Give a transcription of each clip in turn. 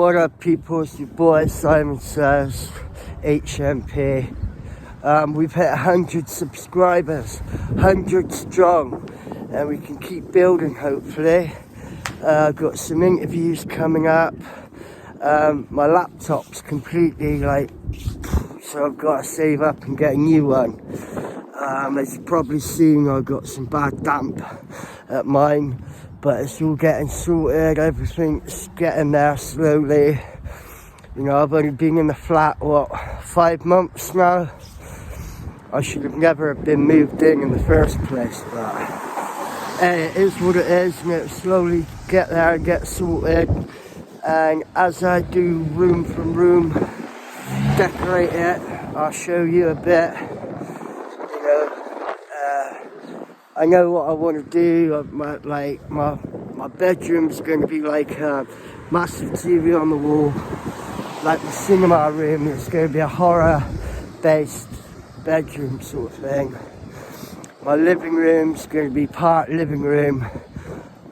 What up, people? It's your boy Simon Says, HMP. We've hit 100 subscribers, 100 strong, and we can keep building hopefully. I've got some interviews coming up. My laptop's completely so I've got to save up and get a new one. As you've probably seen, I've got some bad damp at mine, but it's all getting sorted, everything's getting there slowly. You know, I've only been in the flat, 5 months now. I should have never been moved in the first place, but it is what it is, and it'll slowly get there and get sorted. And as I do room from room, decorate it, I'll show you a bit. You know, I know what I want to do. My bedroom's going to be like a massive TV on the wall, like the cinema room. It's going to be a horror-based bedroom sort of thing. My living room's going to be part living room,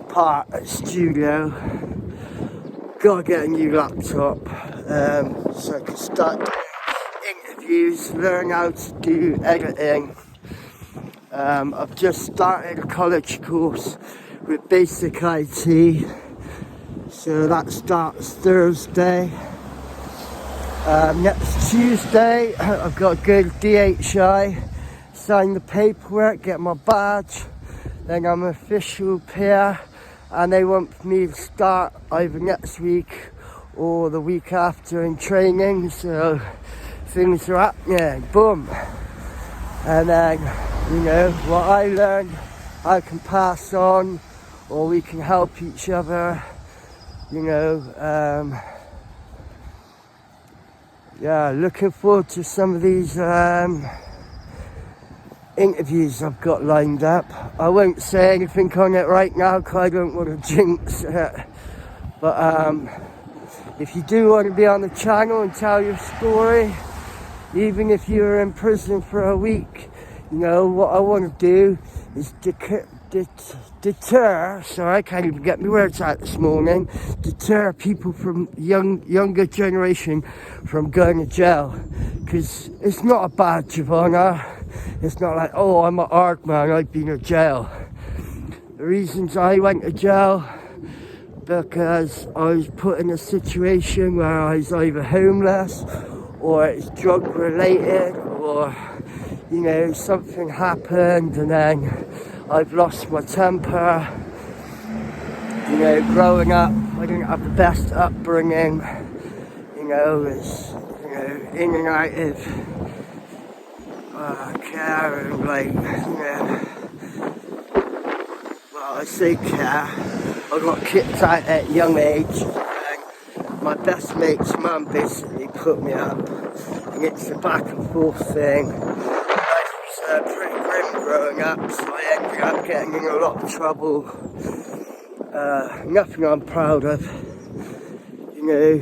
part studio. Gotta get a new laptop so I can start doing interviews, learn how to do editing. I've just started a college course with Basic IT, so that starts Thursday. Next Tuesday I've got to go to DHI, sign the paperwork, get my badge, then I'm an official peer, and they want me to start either next week or the week after in training, so things are happening, boom. And then, you know, what I learn I can pass on, or we can help each other, you know. Yeah, looking forward to some of these interviews I've got lined up. I won't say anything on it right now because I don't want to jinx it. But if you do want to be on the channel and tell your story, even if you're in prison for a week, you know, what I want to do is deter, sorry, I can't even get my words out this morning, deter people from younger generation from going to jail. Because it's not a badge of honour. It's not like, oh, I'm a hard man, I've been in jail. The reasons I went to jail, because I was put in a situation where I was either homeless, or it's drug related, or, you know, something happened and then I've lost my temper. You know, growing up, I didn't have the best upbringing. You know, it's, you know, in and out of care and you know, well, I say care. I got kicked out at a young age, and my best mate's mum basically put me up, and it's a back and forth thing. I was pretty grim growing up, so I ended up getting in a lot of trouble. Nothing I'm proud of. You know,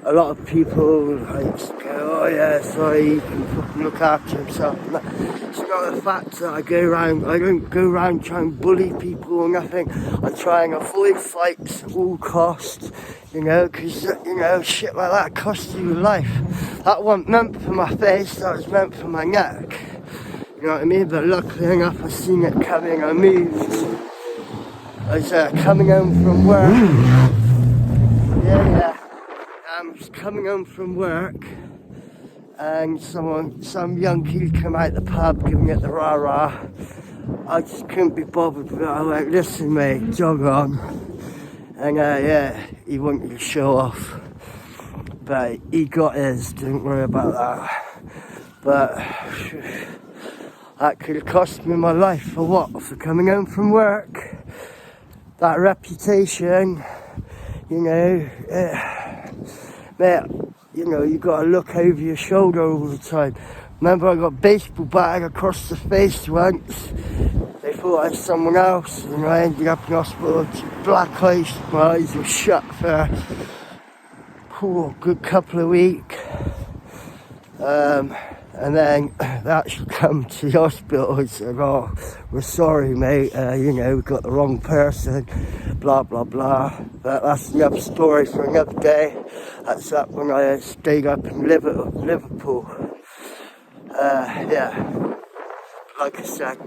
a lot of people go, oh yeah, sorry, he can fucking look after himself. It's not the fact that I don't go around trying to bully people or nothing. I try and avoid fights at all costs, you know, because, you know, shit like that costs you your life. That wasn't meant for my face, that was meant for my neck. You know what I mean? But luckily enough, I seen it coming, I moved. I was coming home from work. I was coming home from work, and some young kid came out the pub giving it the rah-rah. I just couldn't be bothered with it. I went, listen mate, jog on. And yeah, he wanted to show off. But he got his, don't worry about that. But that could have cost me my life for what? For coming home from work. That reputation, you know, mate, you know, you got to look over your shoulder all the time. Remember, I got a baseball bat across the face once. They thought I was someone else, and I ended up in hospital. Black eyes, my eyes were shut for a good couple of weeks. And then they actually come to the hospital and said, oh, we're sorry, mate, we got the wrong person, blah, blah, blah. But that's another story for another day. That's up when I stayed up in Liverpool. Like I said,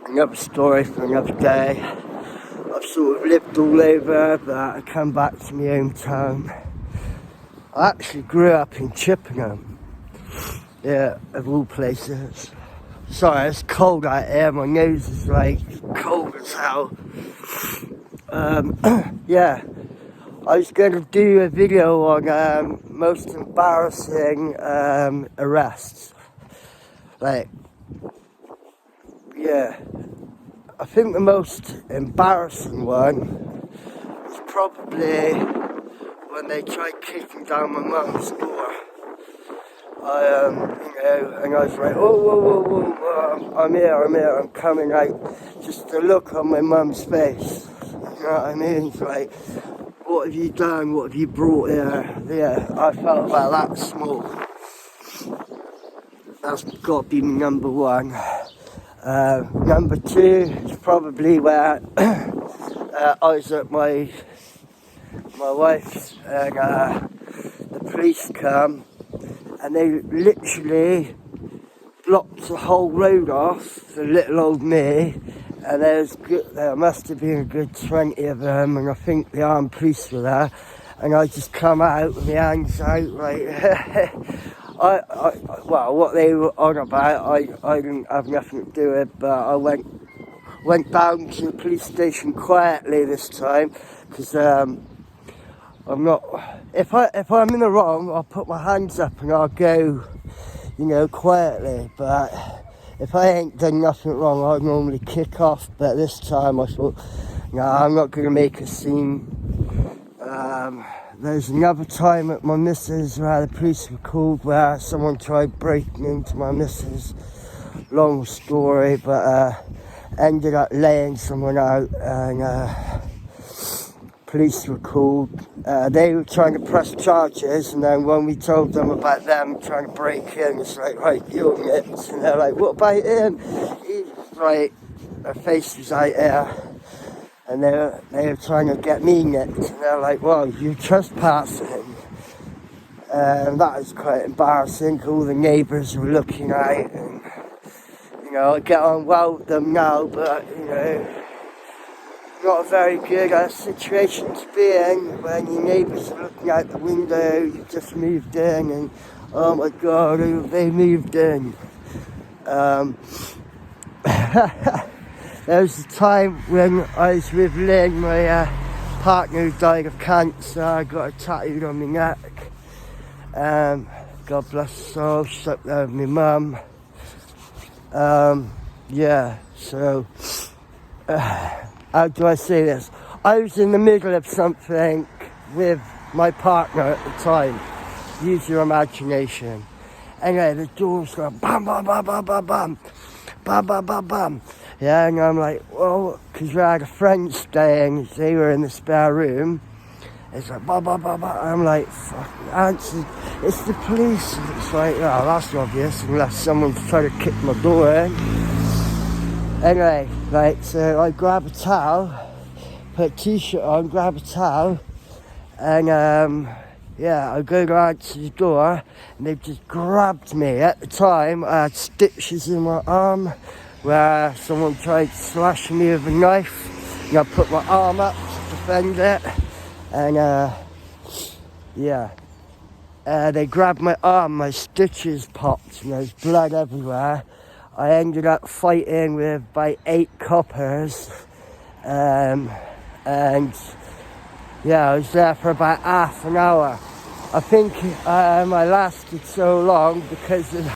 another story for another day. I've sort of lived all over, but I come back to my hometown. I actually grew up in Chippenham. Yeah, of all places. Sorry, it's cold out here. My nose is like cold as hell. Yeah, I was going to do a video on most embarrassing arrests. Like, yeah, I think the most embarrassing one was probably when they tried kicking down my mum's door. And I was like, whoa, I'm here, I'm coming out. Just the look on my mum's face, you know what I mean? It's like, what have you done, what have you brought here? Yeah, I felt about that small. That's got to be number one. Number two is probably where I was at my wife's and the police come. And they literally blocked the whole road off for little old me. And there must have been a good 20 of them, and I think the armed police were there. And I just come out with my hands out, like, well, what they were on about, I didn't have nothing to do with it, but I went down to the police station quietly this time, because I'm not. If I'm in the wrong, I'll put my hands up and I'll go, quietly. But if I ain't done nothing wrong, I'd normally kick off. But this time I thought, no, I'm not going to make a scene. There's another time at my missus where the police were called, where someone tried breaking into my missus. Long story, but ended up laying someone out, and police were called. They were trying to press charges, and then when we told them about them trying to break in, it's like, right, you're nipped. And they're like, what about him? He's like, their face was out there, and they were trying to get me nipped. And they're like, well, you're trespassing. And that was quite embarrassing. All the neighbours were looking out, and I get on well with them now, but not a very good situation to be in when your neighbours are looking out the window. You just moved in, and oh my god, who have they moved in? There was a time when I was with Lynn, my partner who died of cancer. I got it tattooed on my neck. God bless her soul, she's up there with my mum. So how do I say this? I was in the middle of something with my partner at the time. Use your imagination. Anyway, the doors go bam, bam, bam, bam, bam, bam, bam, bam, bam, bam. Yeah, and I'm like, well, because we had a friend staying, they were in the spare room. It's like, bam, bam, bam, bam. I'm like, fuck, answer. It's the police. And it's like, oh, that's obvious, unless someone's trying to kick my door in. Anyway, so I grab a towel, put a t-shirt on, grab a towel, and I go down to the door, and they've just grabbed me. At the time, I had stitches in my arm, where someone tried to slash me with a knife, and I put my arm up to defend it, and they grabbed my arm, my stitches popped, and there's blood everywhere. I ended up fighting with about 8 coppers, and I was there for about half an hour. I think I lasted so long because of